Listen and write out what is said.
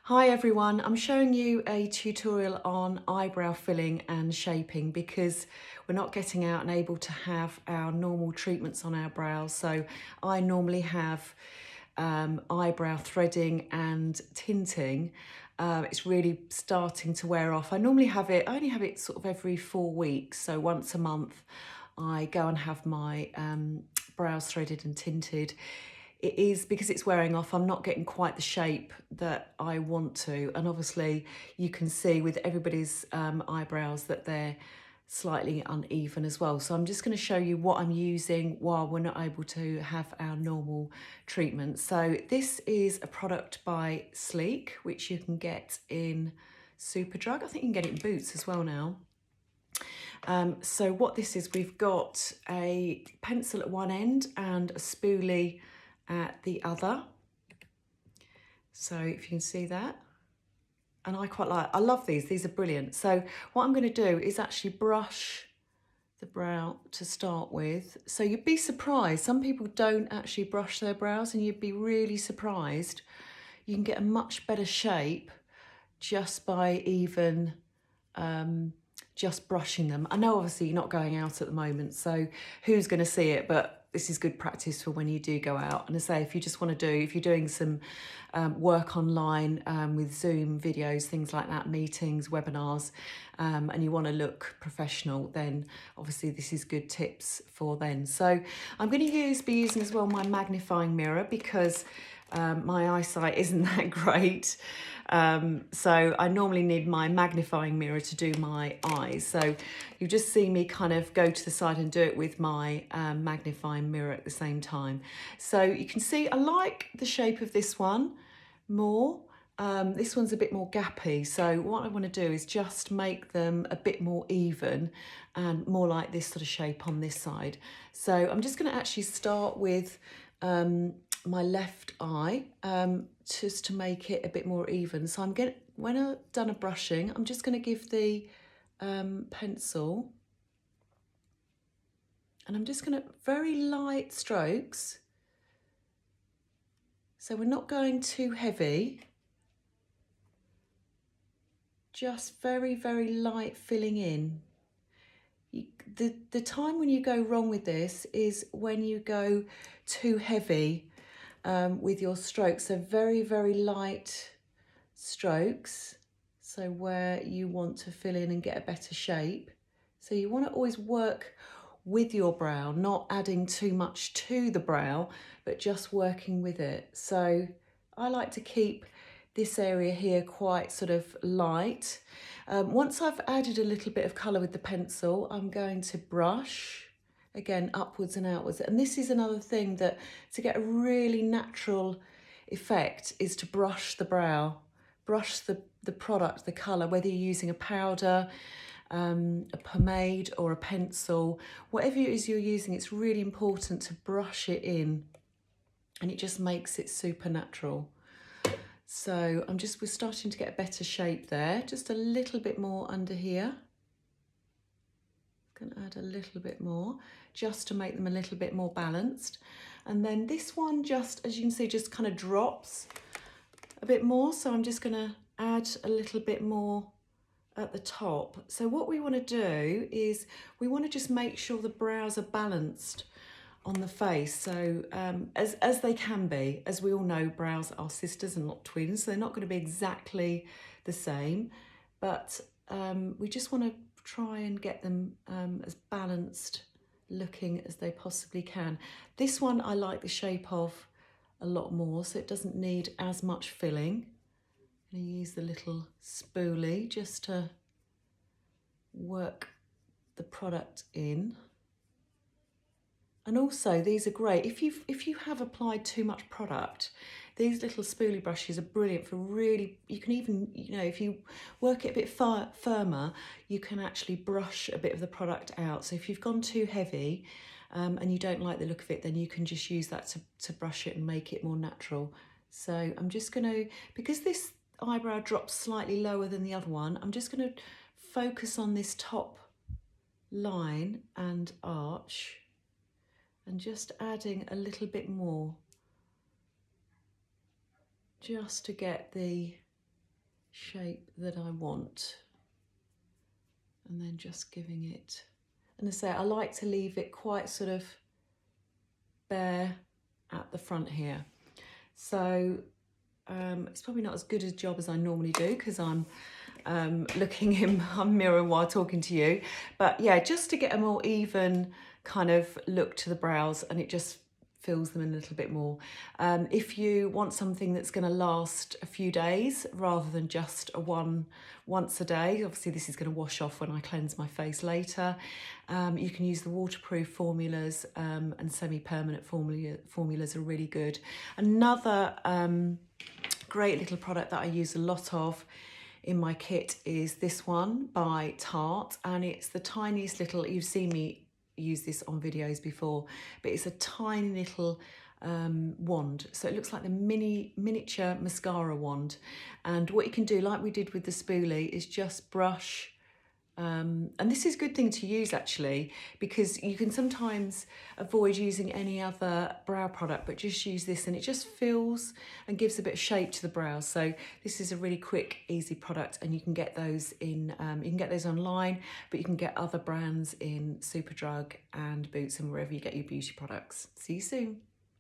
Hi everyone, I'm showing you a tutorial on eyebrow filling and shaping because we're not getting out and able to have our normal treatments on our brows. So I normally have eyebrow threading and tinting. It's really starting to wear off. I only have it sort of every 4 weeks. So once a month I go and have my brows threaded and tinted. It is because it's wearing off, I'm not getting quite the shape that I want to. And obviously you can see with everybody's eyebrows that they're slightly uneven as well. So I'm just going to show you what I'm using while we're not able to have our normal treatment. So this is a product by Sleek, which you can get in Superdrug. I think you can get it in Boots as well now. So what this is, we've got a pencil at one end and a spoolie at the other. So if you can see that. And I love these are brilliant. So what I'm going to do is actually brush the brow to start with. So you'd be surprised, some people don't actually brush their brows and you'd be really surprised. You can get a much better shape just by even just brushing them. I know obviously you're not going out at the moment, so who's going to see it, but this is good practice for when you do go out. And I say, if you just want to if you're doing some work online with Zoom videos, things like that, meetings, webinars, and you want to look professional, then obviously this is good tips for then. So I'm going to be using as well my magnifying mirror because my eyesight isn't that great. So I normally need my magnifying mirror to do my eyes. So you just see me kind of go to the side and do it with my magnifying mirror at the same time. So you can see I like the shape of this one more. This one's a bit more gappy. So what I want to do is just make them a bit more even and more like this sort of shape on this side. So I'm just going to actually start with my left eye just to make it a bit more even. So when I've done a brushing, I'm just going to give the pencil, and I'm just going to very light strokes. So we're not going too heavy, just very, very light filling in. The time when you go wrong with this is when you go too heavy with your strokes. So very, very light strokes. So where you want to fill in and get a better shape. So you want to always work with your brow, not adding too much to the brow, but just working with it. So I like to keep this area here quite sort of light. Once I've added a little bit of colour with the pencil, I'm going to brush again upwards and outwards. And this is another thing that to get a really natural effect is to brush the brow, brush the product, the colour, whether you're using a powder, a pomade or a pencil, whatever it is you're using, it's really important to brush it in and it just makes it super natural. So we're starting to get a better shape there, just a little bit more under here. Going to add a little bit more just to make them a little bit more balanced. And then this one, just as you can see, just kind of drops a bit more. So I'm just going to add a little bit more at the top. So what we want to do is we want to just make sure the brows are balanced on the face. So as they can be, as we all know, brows are sisters and not twins. So they're not going to be exactly the same, but we just want to try and get them as balanced looking as they possibly can. This one I like the shape of a lot more, so it doesn't need as much filling. I'm going to use the little spoolie just to work the product in. And also these are great if you have applied too much product. These little spoolie brushes are brilliant for really, you can even, if you work it a bit firmer, you can actually brush a bit of the product out. So if you've gone too heavy and you don't like the look of it, then you can just use that to brush it and make it more natural. So I'm just going to, because this eyebrow drops slightly lower than the other one, I'm just going to focus on this top line and arch and just adding a little bit more just to get the shape that I want. And then just giving it, and I say I like to leave it quite sort of bare at the front here. So it's probably not as good a job as I normally do because I'm looking in my mirror while talking to you. But yeah, just to get a more even kind of look to the brows, and it just fills them in a little bit more. If you want something that's going to last a few days rather than just once a day, obviously this is going to wash off when I cleanse my face later. You can use the waterproof formulas, and semi-permanent formulas are really good. Another great little product that I use a lot of in my kit is this one by Tarte, and it's the tiniest little, you've seen me use this on videos before, but it's a tiny little wand. So it looks like the miniature mascara wand. And what you can do, like we did with the spoolie, is just brush. And this is a good thing to use actually, because you can sometimes avoid using any other brow product, but just use this and it just fills and gives a bit of shape to the brows. So this is a really quick, easy product, and you can get those in, you can get those online, but you can get other brands in Superdrug and Boots and wherever you get your beauty products. See you soon.